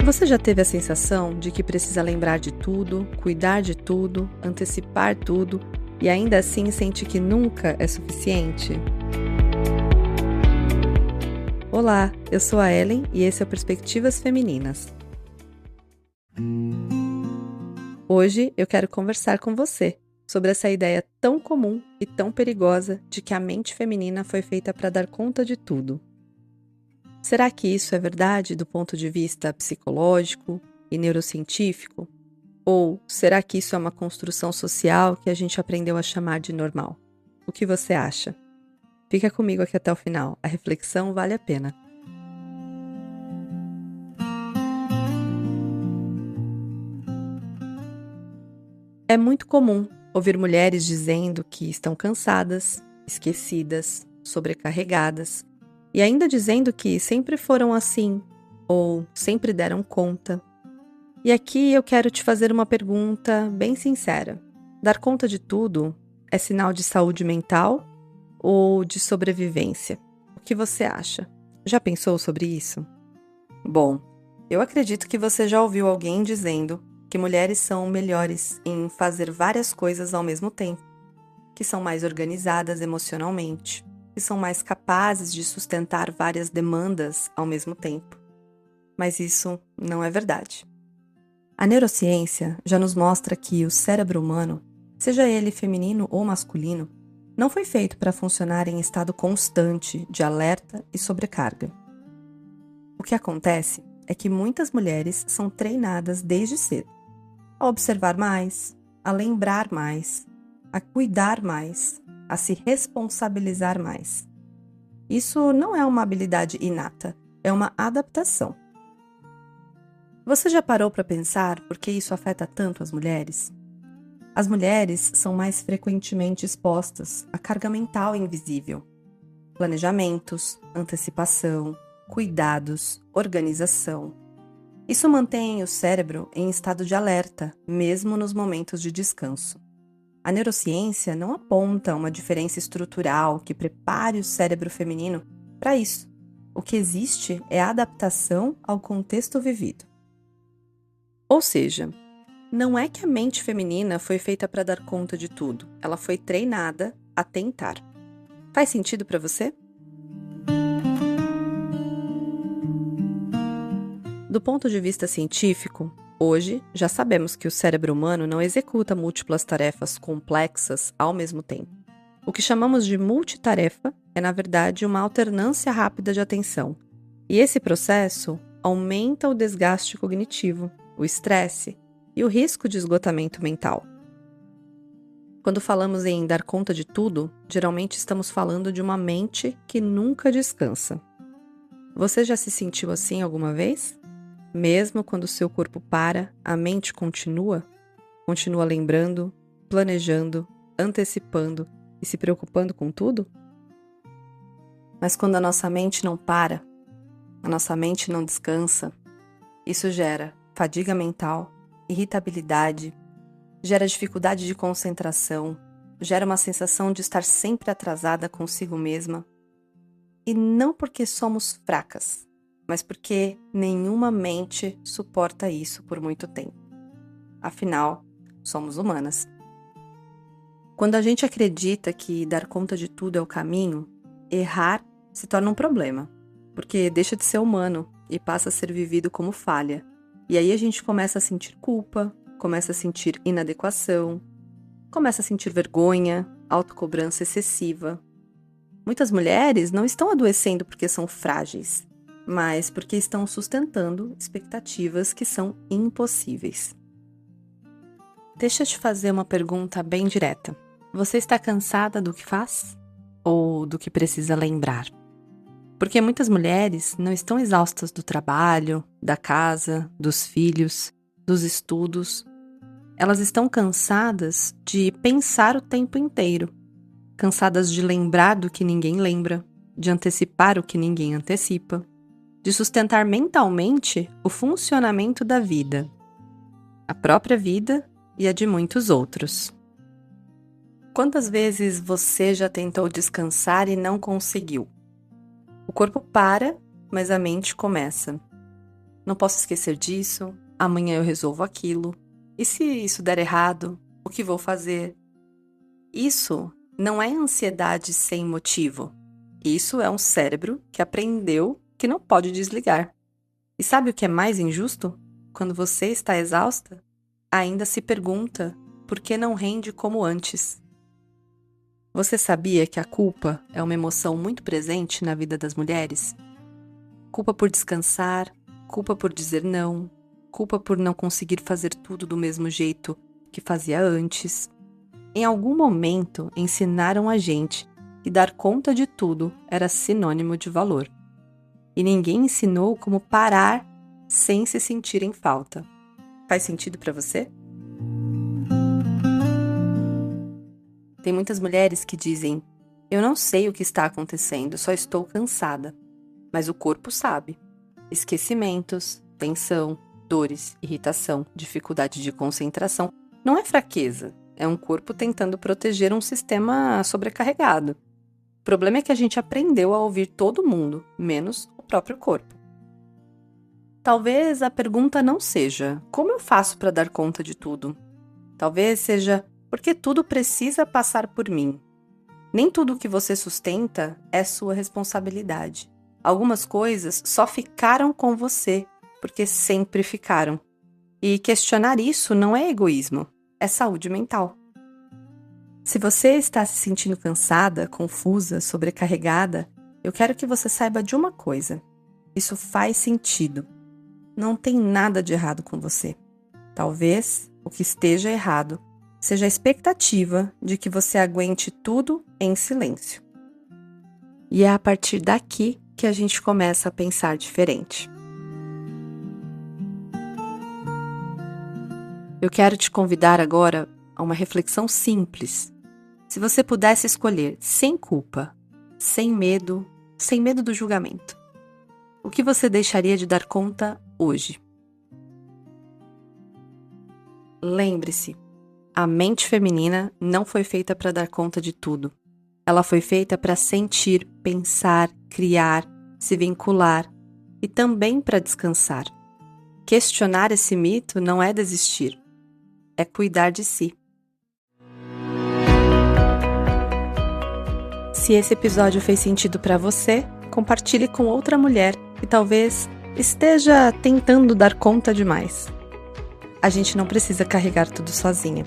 Você já teve a sensação de que precisa lembrar de tudo, cuidar de tudo, antecipar tudo e ainda assim sente que nunca é suficiente? Olá, eu sou a Ellen e esse é o Perspectivas Femininas. Hoje eu quero conversar com você sobre essa ideia tão comum e tão perigosa de que a mente feminina foi feita para dar conta de tudo. Será que isso é verdade do ponto de vista psicológico e neurocientífico? Ou será que isso é uma construção social que a gente aprendeu a chamar de normal? O que você acha? Fica comigo aqui até o final, a reflexão vale a pena. É muito comum ouvir mulheres dizendo que estão cansadas, esquecidas, sobrecarregadas e ainda dizendo que sempre foram assim ou sempre deram conta. E aqui eu quero te fazer uma pergunta bem sincera. Dar conta de tudo é sinal de saúde mental ou de sobrevivência? O que você acha? Já pensou sobre isso? Bom, eu acredito que você já ouviu alguém dizendo que mulheres são melhores em fazer várias coisas ao mesmo tempo, que são mais organizadas emocionalmente, que são mais capazes de sustentar várias demandas ao mesmo tempo. Mas isso não é verdade. A neurociência já nos mostra que o cérebro humano, seja ele feminino ou masculino, não foi feito para funcionar em estado constante de alerta e sobrecarga. O que acontece é que muitas mulheres são treinadas desde cedo a observar mais, a lembrar mais, a cuidar mais, a se responsabilizar mais. Isso não é uma habilidade inata, é uma adaptação. Você já parou para pensar por que isso afeta tanto as mulheres? As mulheres são mais frequentemente expostas à carga mental invisível. Planejamentos, antecipação, cuidados, organização. Isso mantém o cérebro em estado de alerta, mesmo nos momentos de descanso. A neurociência não aponta uma diferença estrutural que prepare o cérebro feminino para isso. O que existe é a adaptação ao contexto vivido. Ou seja, não é que a mente feminina foi feita para dar conta de tudo, ela foi treinada a tentar. Faz sentido para você? Do ponto de vista científico, hoje já sabemos que o cérebro humano não executa múltiplas tarefas complexas ao mesmo tempo. O que chamamos de multitarefa é, na verdade, uma alternância rápida de atenção. E esse processo aumenta o desgaste cognitivo, o estresse e o risco de esgotamento mental. Quando falamos em dar conta de tudo, geralmente estamos falando de uma mente que nunca descansa. Você já se sentiu assim alguma vez? Mesmo quando o seu corpo para, a mente continua lembrando, planejando, antecipando e se preocupando com tudo? Mas quando a nossa mente não para, a nossa mente não descansa, isso gera fadiga mental, irritabilidade, gera dificuldade de concentração, gera uma sensação de estar sempre atrasada consigo mesma. E não porque somos fracas, mas porque nenhuma mente suporta isso por muito tempo. Afinal, somos humanas. Quando a gente acredita que dar conta de tudo é o caminho, errar se torna um problema, porque deixa de ser humano e passa a ser vivido como falha. E aí a gente começa a sentir culpa, começa a sentir inadequação, começa a sentir vergonha, autocobrança excessiva. Muitas mulheres não estão adoecendo porque são frágeis, mas porque estão sustentando expectativas que são impossíveis. Deixa eu te fazer uma pergunta bem direta. Você está cansada do que faz? Ou do que precisa lembrar? Porque muitas mulheres não estão exaustas do trabalho, da casa, dos filhos, dos estudos. Elas estão cansadas de pensar o tempo inteiro, cansadas de lembrar do que ninguém lembra, de antecipar o que ninguém antecipa, de sustentar mentalmente o funcionamento da vida, a própria vida e a de muitos outros. Quantas vezes você já tentou descansar e não conseguiu? O corpo para, mas a mente começa. não posso esquecer disso, amanhã eu resolvo aquilo. E se isso der errado, o que vou fazer? Isso não é ansiedade sem motivo. Isso é um cérebro que aprendeu que não pode desligar. E sabe o que é mais injusto? Quando você está exausta, ainda se pergunta por que não rende como antes. Você sabia que a culpa é uma emoção muito presente na vida das mulheres? Culpa por descansar, culpa por dizer não, culpa por não conseguir fazer tudo do mesmo jeito que fazia antes. Em algum momento ensinaram a gente que dar conta de tudo era sinônimo de valor. E ninguém ensinou como parar sem se sentir em falta. Faz sentido para você? Tem muitas mulheres que dizem: eu não sei o que está acontecendo, só estou cansada. Mas o corpo sabe. Esquecimentos, tensão, dores, irritação, dificuldade de concentração não é fraqueza, é um corpo tentando proteger um sistema sobrecarregado. O problema é que a gente aprendeu a ouvir todo mundo, menos o próprio corpo. Talvez a pergunta não seja: como eu faço para dar conta de tudo? Talvez seja: por que tudo precisa passar por mim? Nem tudo que você sustenta é sua responsabilidade. Algumas coisas só ficaram com você, porque sempre ficaram. E questionar isso não é egoísmo, é saúde mental. Se você está se sentindo cansada, confusa, sobrecarregada, eu quero que você saiba de uma coisa. Isso faz sentido. Não tem nada de errado com você. Talvez o que esteja errado seja a expectativa de que você aguente tudo em silêncio. E é a partir daqui que a gente começa a pensar diferente. Eu quero te convidar agora a uma reflexão simples. Se você pudesse escolher sem culpa, sem medo do julgamento, o que você deixaria de dar conta hoje? Lembre-se, a mente feminina não foi feita para dar conta de tudo. Ela foi feita para sentir, pensar, criar, se vincular e também para descansar. Questionar esse mito não é desistir, é cuidar de si. Se esse episódio fez sentido para você, compartilhe com outra mulher que talvez esteja tentando dar conta demais. A gente não precisa carregar tudo sozinha.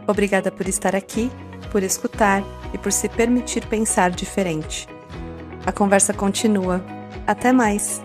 Obrigada por estar aqui, por escutar e por se permitir pensar diferente. A conversa continua. Até mais!